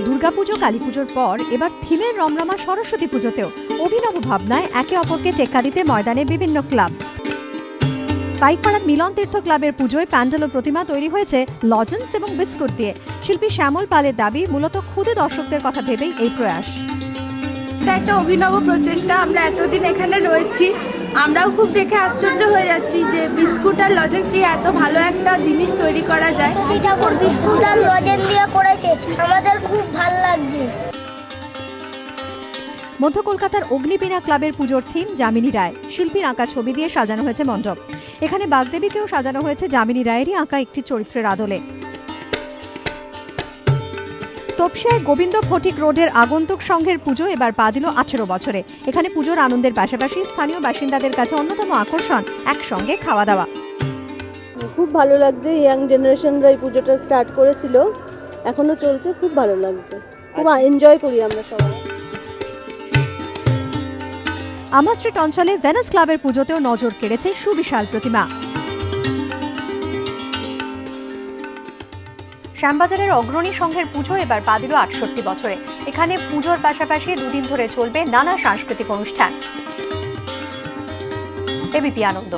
দুর্গাপুজো কালীপুজোর পর এবার থিমের রমরমা সরস্বতী পুজোতেও অভিনব ভাবনায় একে অপরকে টেক্কা দিতে ময়দানে বিভিন্ন ক্লাব। পাইকপাড়ার মিলন তীর্থ ক্লাবের পুজোয় প্যান্ডেল ও প্রতিমা তৈরি হয়েছে লজেন্স এবং বিস্কুট দিয়ে। শিল্পী শ্যামল পালের দাবি, মূলত ক্ষুদে দর্শকদের কথা ভেবেই এই প্রয়াস। এটা একটা অভিনব প্রচেষ্টা। আমরা এতদিন এখানে রয়েছি, আমরাও খুব দেখে আশ্চর্য হয়ে যাচ্ছি যে বিস্কুট আর লজেন্স দিয়ে এত ভালো একটা জিনিস তৈরি করা যায়। ঠাকুর বিস্কুট আর লজেন্স দিয়ে করেছে, আমাদের খুব ভালো লাগছে। মধ্য কলকাতার অগ্নিবীণা ক্লাবের পুজোর থিম যামিনী রায়। শিল্পীর আঁকা ছবি দিয়ে সাজানো হয়েছে মণ্ডপ। এখানে বাগদেবীকেও সাজানো হয়েছে যামিনী রায়েরই আঁকা একটি চরিত্রের আদলে। তপসিয়ায় গোবিন্দ ফটিক রোডের আগন্তুক সংঘের পুজো এবার পা দিল 18 বছরে। এখানে পুজোর আনন্দের পাশাপাশি স্থানীয় বাসিন্দাদের কাছে অন্যতম আকর্ষণ একসঙ্গে খাওয়া দাওয়া। খুব ভালো লাগছে, ইয়াং জেনারেশনরা এই পুজোটা স্টার্ট করেছিল, এখনো চলছে, খুব ভালো লাগছে, খুব এনজয় করি আমরা সবাই। আমা স্ট্রিট অঞ্চলে ভেনাস ক্লাবের পুজোতেও নজর কেড়েছে সুবিশাল প্রতিমা। শ্যামবাজারের অগ্রণী সংঘের পুজো এবার পা দিল 68 বছরে। এখানে পুজোর পাশাপাশি দুদিন ধরে চলবে নানা সাংস্কৃতিক অনুষ্ঠান। এবিপি আনন্দ।